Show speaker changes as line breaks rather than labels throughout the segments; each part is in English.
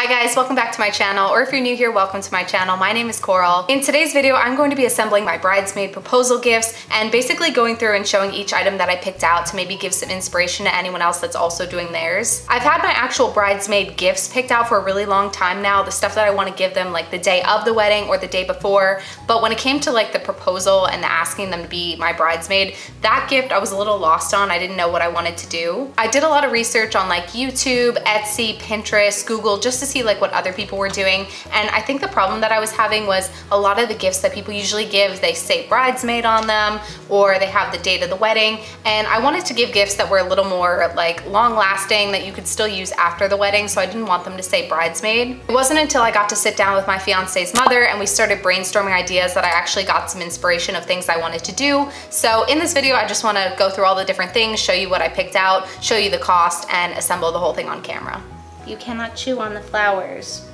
Hi guys, welcome back to my channel, or if you're new here, welcome to my channel. My name is Coral. In today's video, I'm going to be assembling my bridesmaid proposal gifts and basically going through and showing each item that I picked out to maybe give some inspiration to anyone else that's also doing theirs. I've had my actual bridesmaid gifts picked out for a really long time now, the stuff that I want to give them like the day of the wedding or the day before, but when it came to like the proposal and the asking them to be my bridesmaid, that gift I was a little lost on. I didn't know what I wanted to do. I did a lot of research on like YouTube, Etsy, Pinterest, Google, just to see like what other people were doing, and I think the problem that I was having was a lot of the gifts that people usually give, they say bridesmaid on them or they have the date of the wedding, and I wanted to give gifts that were a little more like long lasting that you could still use after the wedding, so I didn't want them to say bridesmaid. It wasn't until I got to sit down with my fiance's mother and we started brainstorming ideas that I actually got some inspiration of things I wanted to do. So in this video I just want to go through all the different things, show you what I picked out, show you the cost, and assemble the whole thing on camera.
You cannot chew on the flowers.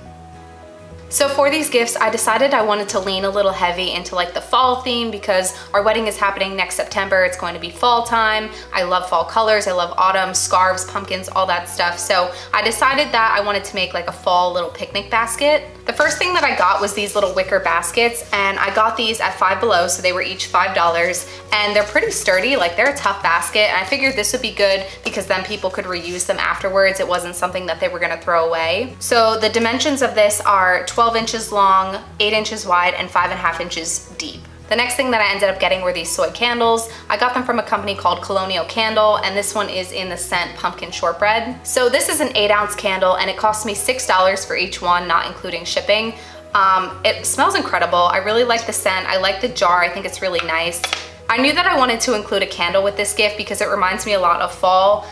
So for these gifts, I decided I wanted to lean a little heavy into like the fall theme because our wedding is happening next September. It's going to be fall time. I love fall colors. I love autumn, scarves, pumpkins, all that stuff. So I decided that I wanted to make like a fall little picnic basket. The first thing that I got was these little wicker baskets, and I got these at Five Below, so they were each $5, and they're pretty sturdy, like they're a tough basket, and I figured this would be good because then people could reuse them afterwards. It wasn't something that they were gonna throw away. So the dimensions of this are 12 inches long, 8 inches wide, and 5.5 inches deep. The next thing that I ended up getting were these soy candles. I got them from a company called Colonial Candle, and this one is in the scent Pumpkin Shortbread. So this is an 8-ounce candle, and it cost me $6 for each one, not including shipping. It smells incredible. I really like the scent. I like the jar. I think it's really nice. I knew that I wanted to include a candle with this gift because it reminds me a lot of fall.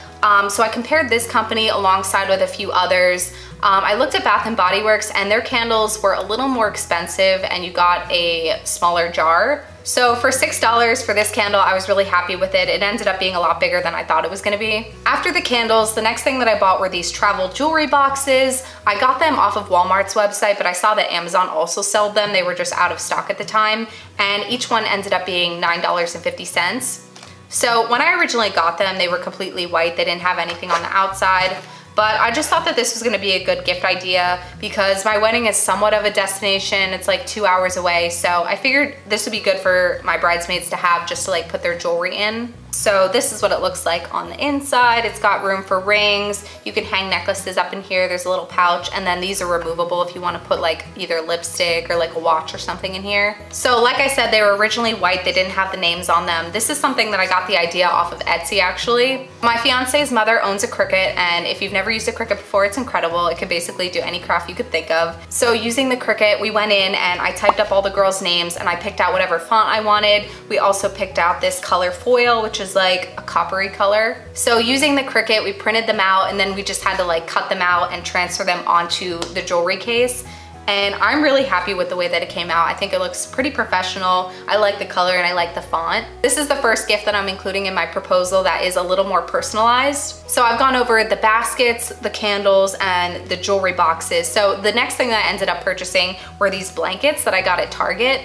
So I compared this company alongside with a few others. I looked at Bath & Body Works, and their candles were a little more expensive and you got a smaller jar. So for $6 for this candle, I was really happy with it. It ended up being a lot bigger than I thought it was gonna be. After the candles, the next thing that I bought were these travel jewelry boxes. I got them off of Walmart's website, but I saw that Amazon also sold them. They were just out of stock at the time, and each one ended up being $9.50. So when I originally got them, they were completely white. They didn't have anything on the outside. But I just thought that this was gonna be a good gift idea because my wedding is somewhat of a destination. It's like 2 hours away. So I figured this would be good for my bridesmaids to have just to like put their jewelry in. So this is what it looks like on the inside. It's got room for rings. You can hang necklaces up in here. There's a little pouch, and then these are removable if you want to put like either lipstick or like a watch or something in here. So like I said, they were originally white. They didn't have the names on them. This is something that I got the idea off of Etsy actually. My fiance's mother owns a Cricut, and if you've never used a Cricut before, it's incredible. It can basically do any craft you could think of. So using the Cricut, we went in and I typed up all the girls' names and I picked out whatever font I wanted. We also picked out this color foil, which is like a coppery color. So using the Cricut, we printed them out, and then we just had to like cut them out and transfer them onto the jewelry case. And I'm really happy with the way that it came out. I think it looks pretty professional. I like the color and I like the font. This is the first gift that I'm including in my proposal that is a little more personalized. So I've gone over the baskets, the candles, and the jewelry boxes. So the next thing that I ended up purchasing were these blankets that I got at Target.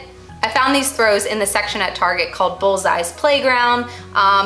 I found these throws in the section at Target called Bullseye's Playground.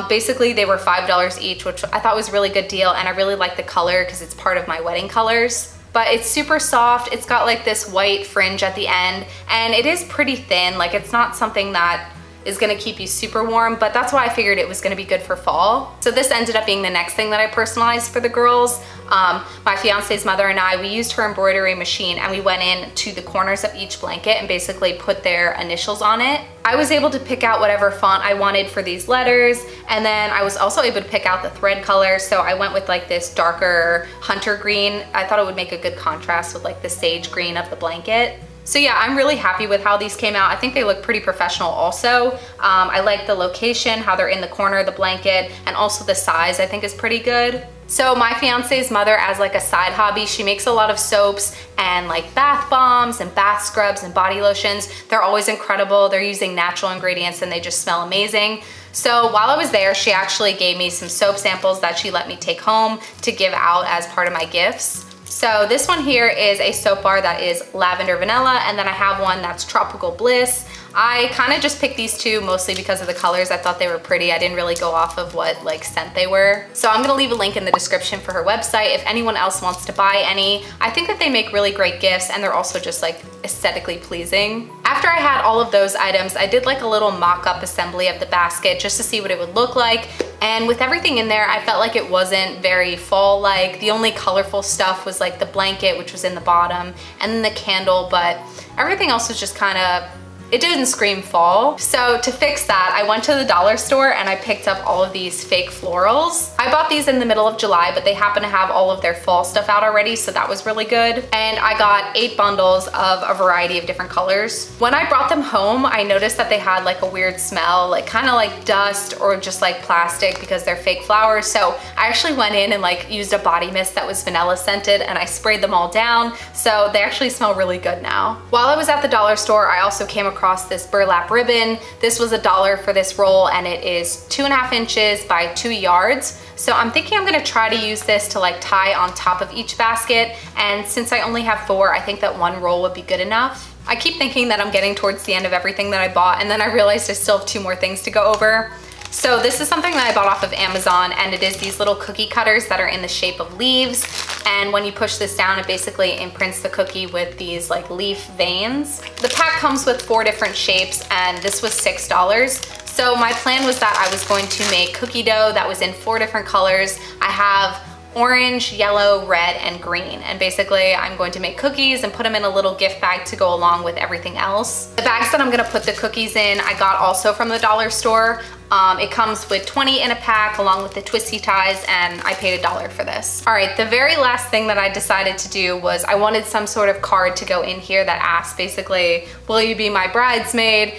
Basically they were $5 each, which I thought was a really good deal, and I really like the color because it's part of my wedding colors. But it's super soft. It's got like this white fringe at the end, and it is pretty thin. Like it's not something that is gonna keep you super warm, but that's why I figured it was gonna be good for fall. So this ended up being the next thing that I personalized for the girls. My fiance's mother and I, we used her embroidery machine, and we went in to the corners of each blanket and basically put their initials on it. I was able to pick out whatever font I wanted for these letters, and then I was also able to pick out the thread color, so I went with like this darker hunter green. I thought it would make a good contrast with like the sage green of the blanket. So yeah, I'm really happy with how these came out. I think they look pretty professional also. I like the location, how they're in the corner of the blanket, and also the size I think is pretty good. So my fiance's mother, as like a side hobby, she makes a lot of soaps and like bath bombs and bath scrubs and body lotions. They're always incredible. They're using natural ingredients and they just smell amazing. So while I was there, she actually gave me some soap samples that she let me take home to give out as part of my gifts. So this one here is a soap bar that is lavender vanilla, and then I have one that's tropical bliss. I kind of just picked these two mostly because of the colors. I thought they were pretty. I didn't really go off of what like scent they were. So I'm gonna leave a link in the description for her website if anyone else wants to buy any. I think that they make really great gifts and they're also just like aesthetically pleasing. After I had all of those items, I did like a little mock-up assembly of the basket just to see what it would look like. And with everything in there, I felt like it wasn't very fall-like. The only colorful stuff was like the blanket, which was in the bottom, and then the candle, but everything else was just kind of, it didn't scream fall. So to fix that, I went to the dollar store and I picked up all of these fake florals. I bought these in the middle of July, but they happen to have all of their fall stuff out already, so that was really good. And I got 8 bundles of a variety of different colors. When I brought them home, I noticed that they had like a weird smell, like kind of like dust or just like plastic because they're fake flowers. So I actually went in and like used a body mist that was vanilla scented and I sprayed them all down. So they actually smell really good now. While I was at the dollar store, I also came across this burlap ribbon. This was $1 for this roll and it is 2.5 inches by 2 yards. So I'm thinking I'm gonna try to use this to like tie on top of each basket. And since I only have 4, I think that 1 roll would be good enough. I keep thinking that I'm getting towards the end of everything that I bought and then I realized I still have 2 more things to go over. So this is something that I bought off of Amazon and it is these little cookie cutters that are in the shape of leaves. And when you push this down, it basically imprints the cookie with these like leaf veins. The pack comes with 4 different shapes and this was $6. So my plan was that I was going to make cookie dough that was in 4 different colors. I have orange, yellow, red, and green. And basically I'm going to make cookies and put them in a little gift bag to go along with everything else. The bags that I'm gonna put the cookies in, I got also from the dollar store. It comes with 20 in a pack along with the twisty ties and I paid $1 for this. All right, the very last thing that I decided to do was I wanted some sort of card to go in here that asks basically, will you be my bridesmaid?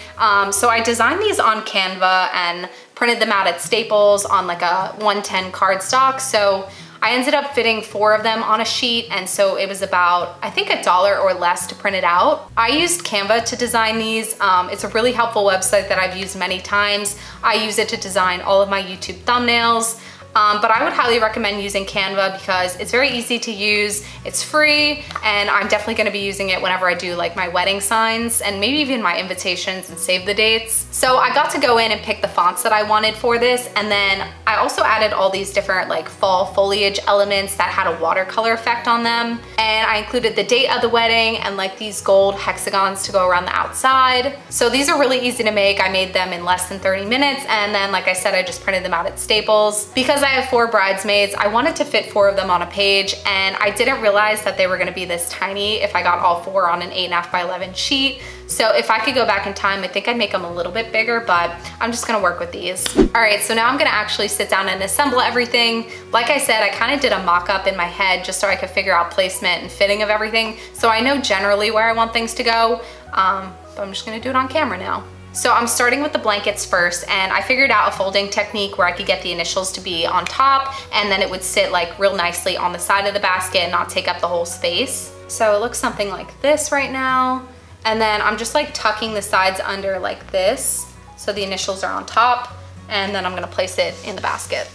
So I designed these on Canva and printed them out at Staples on like a 110 cardstock. So I ended up fitting 4 of them on a sheet and so it was about, I think $1 or less to print it out. I used Canva to design these. It's a really helpful website that I've used many times. I use it to design all of my YouTube thumbnails. But I would highly recommend using Canva because it's very easy to use, it's free, and I'm definitely gonna be using it whenever I do like my wedding signs and maybe even my invitations and save the dates. So I got to go in and pick the fonts that I wanted for this, and then I also added all these different like fall foliage elements that had a watercolor effect on them. And I included the date of the wedding and like these gold hexagons to go around the outside. So these are really easy to make. I made them in less than 30 minutes, and then like I said, I just printed them out at Staples. Because I have 4 bridesmaids, I wanted to fit 4 of them on a page, and I didn't realize that they were gonna be this tiny if I got all 4 on an 8.5 by 11 sheet. So if I could go back in time, I think I'd make them a little bit bigger, but I'm just gonna work with these. All right, so now I'm gonna actually sit down and assemble everything. Like I said, I kind of did a mock-up in my head just so I could figure out placement and fitting of everything. So I know generally where I want things to go, but I'm just gonna do it on camera now. So I'm starting with the blankets first, and I figured out a folding technique where I could get the initials to be on top and then it would sit like real nicely on the side of the basket and not take up the whole space. So it looks something like this right now. And then I'm just like tucking the sides under like this so the initials are on top, and then I'm gonna place it in the basket.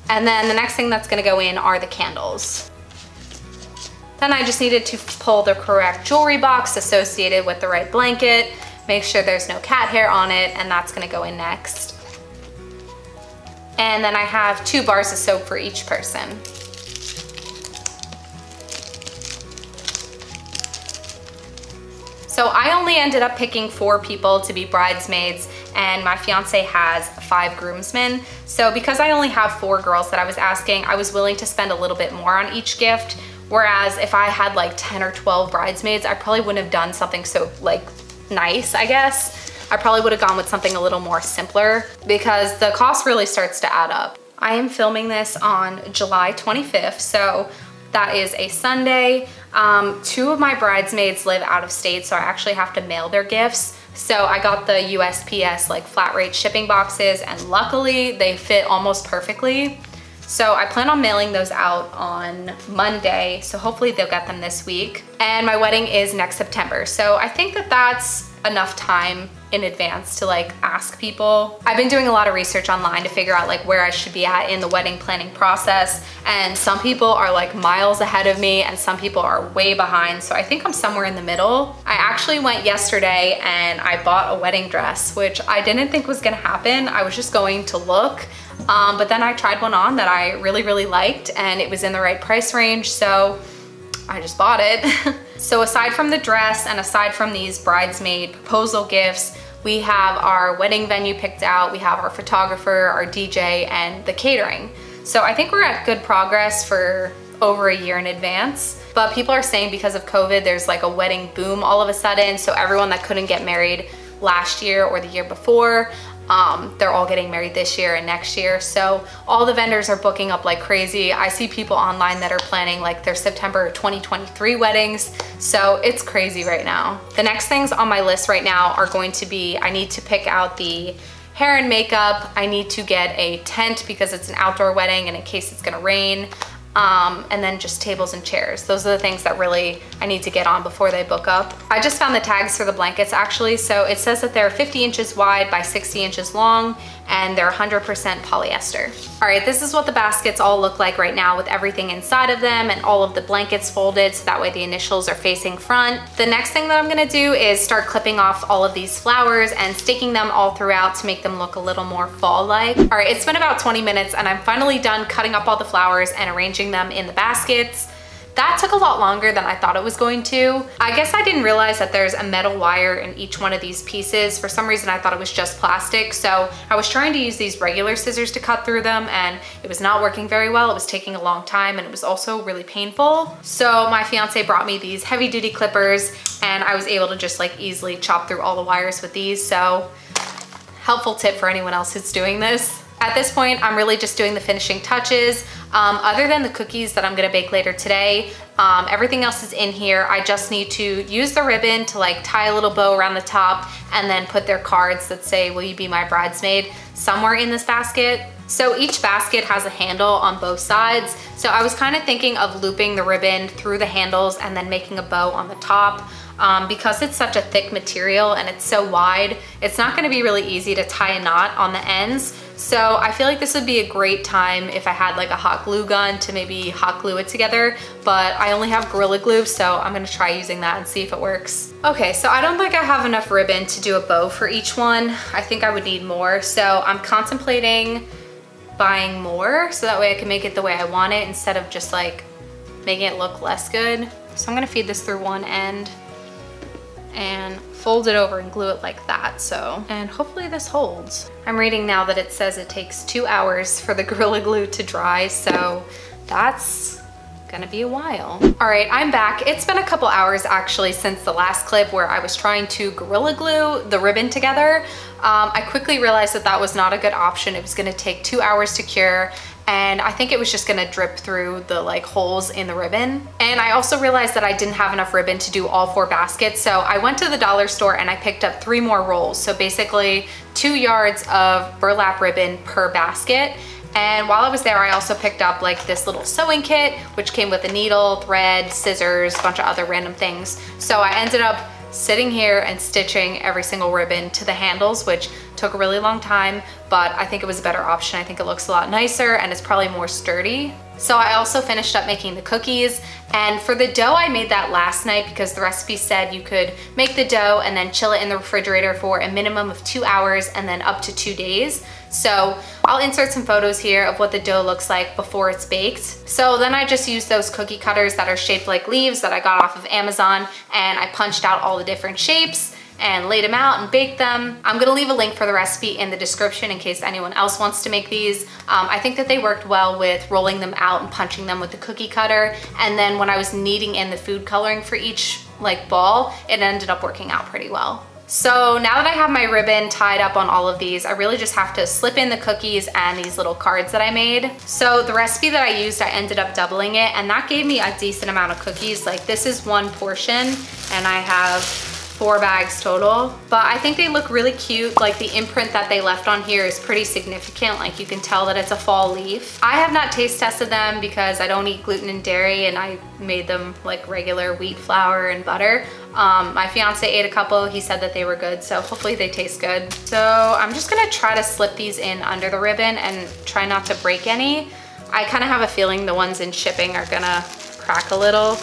And then the next thing that's gonna go in are the candles. Then I just needed to pull the correct jewelry box associated with the right blanket, make sure there's no cat hair on it, and that's gonna go in next. And then I have 2 bars of soap for each person. So I only ended up picking 4 people to be bridesmaids, and my fiance has 5 groomsmen. So because I only have 4 girls that I was asking, I was willing to spend a little bit more on each gift. Whereas if I had like 10 or 12 bridesmaids, I probably wouldn't have done something so like nice, I guess. I probably would have gone with something a little more simpler because the cost really starts to add up. I am filming this on July 25th, so that is a Sunday. 2 of my bridesmaids live out of state, so I actually have to mail their gifts. So I got the USPS like flat rate shipping boxes, and luckily they fit almost perfectly. So I plan on mailing those out on Monday. So hopefully they'll get them this week. And my wedding is next September. So I think that that's enough time in advance to like ask people. I've been doing a lot of research online to figure out like where I should be at in the wedding planning process. And some people are like miles ahead of me and some people are way behind. So I think I'm somewhere in the middle. I actually went yesterday and I bought a wedding dress, which I didn't think was gonna happen. I was just going to look. But then I tried one on that I really, really liked and it was in the right price range. So I just bought it. So aside from the dress and aside from these bridesmaid proposal gifts, we have our wedding venue picked out, we have our photographer, our DJ, and the catering. So I think we're at good progress for over a year in advance. But people are saying because of COVID, there's like a wedding boom all of a sudden. So everyone that couldn't get married last year or the year before, they're all getting married this year and next year. So all the vendors are booking up like crazy. I see people online that are planning like their September 2023 weddings. So it's crazy right now. The next things on my list right now are going to be, I need to pick out the hair and makeup. I need to get a tent because it's an outdoor wedding and in case it's gonna rain. And then just tables and chairs. Those are the things that really I need to get on before they book up. I just found the tags for the blankets actually. So it says that they're 50 inches wide by 60 inches long and they're 100% polyester. All right, this is what the baskets all look like right now with everything inside of them and all of the blankets folded so that way the initials are facing front. The next thing that I'm gonna do is start clipping off all of these flowers and sticking them all throughout to make them look a little more fall-like. All right, it's been about 20 minutes and I'm finally done cutting up all the flowers and arranging them in the baskets. That took a lot longer than I thought it was going to. I guess I didn't realize that there's a metal wire in each one of these pieces. For some reason, I thought it was just plastic. So I was trying to use these regular scissors to cut through them and it was not working very well. It was taking a long time and it was also really painful. So my fiance brought me these heavy duty clippers and I was able to just like easily chop through all the wires with these. So helpful tip for anyone else who's doing this. At this point, I'm really just doing the finishing touches. Other than the cookies that I'm gonna bake later today, everything else is in here. I just need to use the ribbon to like tie a little bow around the top and then put their cards that say, will you be my bridesmaid, somewhere in this basket. So each basket has a handle on both sides. So I was kind of thinking of looping the ribbon through the handles and then making a bow on the top. Because it's such a thick material and it's so wide, it's not gonna be really easy to tie a knot on the ends. So I feel like this would be a great time if I had like a hot glue gun to maybe hot glue it together, but I only have Gorilla Glue, so I'm gonna try using that and see if it works. Okay, so I don't think I have enough ribbon to do a bow for each one. I think I would need more, so I'm contemplating buying more so that way I can make it the way I want it instead of just like making it look less good. So I'm gonna feed this through one end and fold it over and glue it like that. So, and hopefully this holds. I'm reading now that it says it takes 2 hours for the Gorilla Glue to dry, so that's gonna be a while. All right, I'm back. It's been a couple hours actually since the last clip where I was trying to Gorilla Glue the ribbon together. I quickly realized that that was not a good option. It was gonna take 2 hours to cure, and I think it was just gonna drip through the like holes in the ribbon. And I also realized that I didn't have enough ribbon to do all 4 baskets. So I went to the dollar store and I picked up 3 more rolls. So basically 2 yards of burlap ribbon per basket. And while I was there, I also picked up like this little sewing kit, which came with a needle, thread, scissors, a bunch of other random things. So I ended up sitting here and stitching every single ribbon to the handles, which took a really long time, but I think it was a better option. I think it looks a lot nicer and it's probably more sturdy. So I also finished up making the cookies, and for the dough I made that last night because the recipe said you could make the dough and then chill it in the refrigerator for a minimum of 2 hours and then up to 2 days. So I'll insert some photos here of what the dough looks like before it's baked. So then I just used those cookie cutters that are shaped like leaves that I got off of Amazon, and I punched out all the different shapes and laid them out and baked them. I'm gonna leave a link for the recipe in the description in case anyone else wants to make these. I think that they worked well with rolling them out and punching them with the cookie cutter. And then when I was kneading in the food coloring for each like ball, it ended up working out pretty well. So now that I have my ribbon tied up on all of these, I really just have to slip in the cookies and these little cards that I made. So the recipe that I used, I ended up doubling it, and that gave me a decent amount of cookies. Like this is 1 portion and I have 4 bags total, but I think they look really cute. Like the imprint that they left on here is pretty significant. Like you can tell that it's a fall leaf. I have not taste tested them because I don't eat gluten and dairy, and I made them like regular wheat flour and butter. My fiance ate a couple. He said that they were good, so hopefully they taste good. So I'm just gonna try to slip these in under the ribbon and try not to break any. I kind of have a feeling the ones in shipping are gonna crack a little.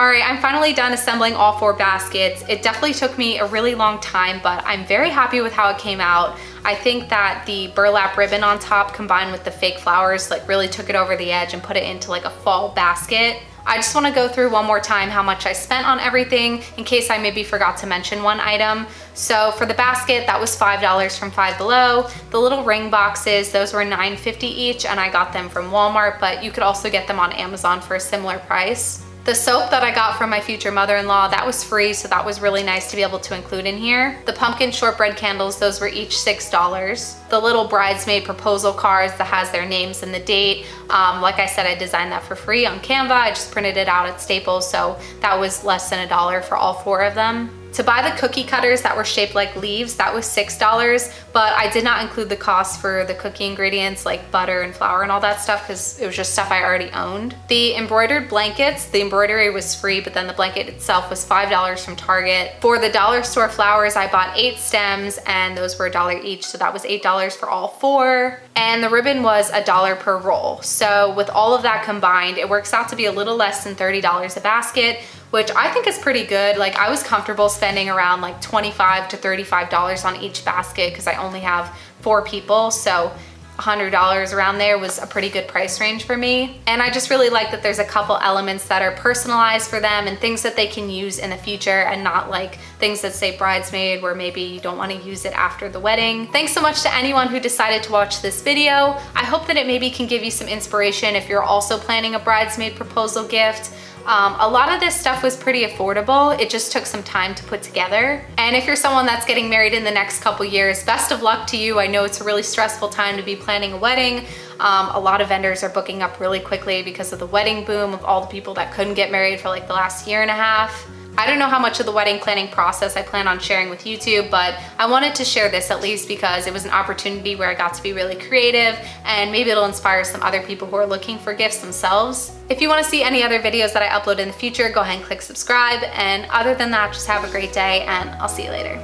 All right, I'm finally done assembling all 4 baskets. It definitely took me a really long time, but I'm very happy with how it came out. I think that the burlap ribbon on top combined with the fake flowers like really took it over the edge and put it into like a fall basket. I just want to go through one more time how much I spent on everything in case I maybe forgot to mention one item. So for the basket, that was $5 from Five Below. The little ring boxes, those were $9.50 each, and I got them from Walmart, but you could also get them on Amazon for a similar price. The soap that I got from my future mother-in-law, that was free, so that was really nice to be able to include in here. The pumpkin shortbread candles, those were each $6. The little bridesmaid proposal cards that has their names and the date, like I said, I designed that for free on Canva. I just printed it out at Staples, so that was less than $1 for all 4 of them. To buy the cookie cutters that were shaped like leaves, that was $6, but I did not include the cost for the cookie ingredients like butter and flour and all that stuff because it was just stuff I already owned. The embroidered blankets, the embroidery was free, but then the blanket itself was $5 from Target. For the dollar store flowers, I bought 8 stems and those were $1 each, so that was $8 for all 4. And the ribbon was $1 per roll. So with all of that combined, it works out to be a little less than $30 a basket, which I think is pretty good. Like I was comfortable spending around like $25 to $35 on each basket because I only have 4 people. So $100 around there was a pretty good price range for me. And I just really like that there's a couple elements that are personalized for them and things that they can use in the future and not like things that say bridesmaid where maybe you don't want to use it after the wedding. Thanks so much to anyone who decided to watch this video. I hope that it maybe can give you some inspiration if you're also planning a bridesmaid proposal gift. A lot of this stuff was pretty affordable. It just took some time to put together. And if you're someone that's getting married in the next couple years, best of luck to you. I know it's a really stressful time to be planning a wedding. A lot of vendors are booking up really quickly because of the wedding boom of all the people that couldn't get married for like the last year and a half. I don't know how much of the wedding planning process I plan on sharing with YouTube, but I wanted to share this at least because it was an opportunity where I got to be really creative and maybe it'll inspire some other people who are looking for gifts themselves. If you want to see any other videos that I upload in the future, go ahead and click subscribe. And other than that, just have a great day and I'll see you later.